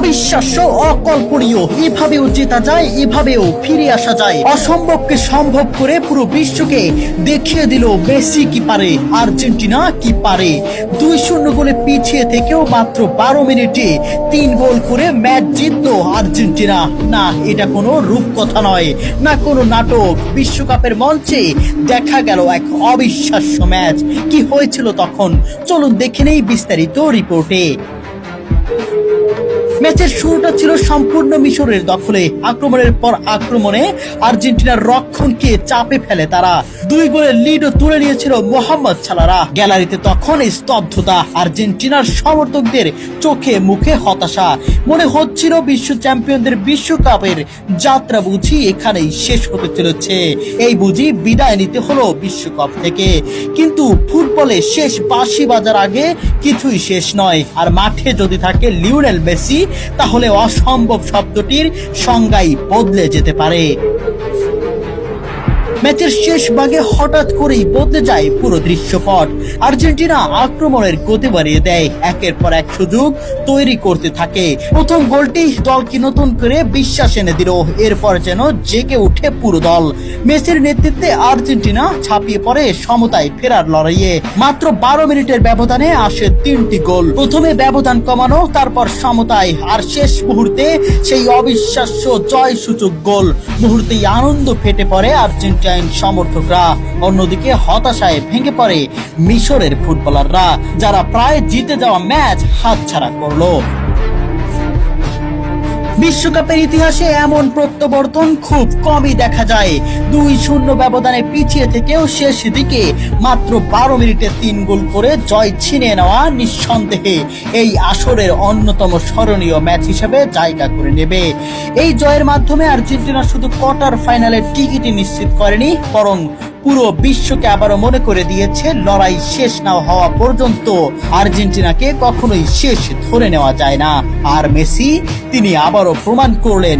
অবিশ্বাস্য, অকল্পনীয়। এভাবেও জেতা যায়, এভাবেও ফিরে আসা যায়। অসম্ভবকে সম্ভব করে পুরো বিশ্বকে দেখিয়ে দিল মেসি কি পারে, আর্জেন্টিনা কি পারে। 2-0 গোলে পিছিয়ে থেকেও মাত্র 12 মিনিটে 3 গোল করে ম্যাচ জিতলো আর্জেন্টিনা। না, এটা কোনো রূপকথা নয়, না কোনো নাটক। বিশ্বকাপের মঞ্চে দেখা গেল এক অবিশ্বাস্য ম্যাচ। কি হয়েছিল তখন, চলুন দেখে নেই বিস্তারিত রিপোর্টে। ম্যাচের শুরুটা ছিল সম্পূর্ণ মিশরের দখলে। আক্রমণের পর আক্রমণে আর্জেন্টিনার রক্ষণকে চাপে ফেলে তারা। 2 গোলের লিডও তুলে নিয়েছিল মোহাম্মদ সালাহরা। গ্যালারিতে তখন স্তব্ধতা, আর্জেন্টিনার সমর্থকদের চোখে মুখে হতাশা। মনে হচ্ছিল বিশ্ব চ্যাম্পিয়নদের বিশ্বকাপের যাত্রা বুঝি এখানেই শেষ হতে চলেছে। এই বুঝি বিদায় নিতে হলো বিশ্বকাপ থেকে। কিন্তু ফুটবলে শেষ বাঁশি বাজার আগে কিছুই শেষ নয়। আর মাঠে যদি থাকে লিওনেল মেসি, তাহলে অসম্ভব শব্দটির সংজ্ঞাই বদলে যেতে পারে। ম্যাচের শেষ ভাগে হঠাৎ করেই বদলে যায় পুরো দৃশ্যপট। আর্জেন্টিনা আক্রমণের গতি বাড়িয়ে দেয়, একের পর এক সুযোগ তৈরি করতে থাকে। প্রথম গোলটি দলকে নতুন করে বিশ্বাস এনে দিল। এরপর যেন জেগে উঠে পুরো দল। মেসির নেতৃত্বে আর্জেন্টিনা ছাপিয়ে পড়ে সমতায় ফেরার লড়াইয়ে। মাত্র 12 মিনিটের ব্যবধানে আসে 3টি গোল। প্রথমে ব্যবধান কমানো, তারপর সমতায়, আর শেষ মুহূর্তে সেই অবিশ্বাস্য জয় সূচক গোল। মুহূর্তেই আনন্দ ফেটে পড়ে আর্জেন্টিনা সমর্থকরা। অন্যদিকে হতাশায় ভেঙে পড়ে মিশরের ফুটবলাররা, যারা প্রায় জিতে যাওয়া ম্যাচ হাতছাড়া করলো। বিশ্বকাপের ইতিহাসে এমন প্রত্যাবর্তন খুব কমই দেখা যায়। 2-0 ব্যবধানে পিছিয়ে থেকেও শেষ দিকে মাত্র 12 মিনিটে 3 গোল করে জয় ছিনিয়ে নেওয়া নিঃসন্দেহে এই আসরের অন্যতম স্মরণীয় ম্যাচ হিসেবে জায়গা করে নেবে। এই জয়ের মাধ্যমে আর্জেন্টিনা শুধু কোয়ার্টার ফাইনালের টিকিটই নিশ্চিত করেনি, বরং পুরো বিশ্বকে আবারও মনে করে দিয়েছে লড়াই শেষ না হওয়া পর্যন্ত আর্জেন্টিনাকে কখনোই শেষ ধরে নেওয়া যায় না। আর মেসি, তিনি আবারও প্রমাণ করলেন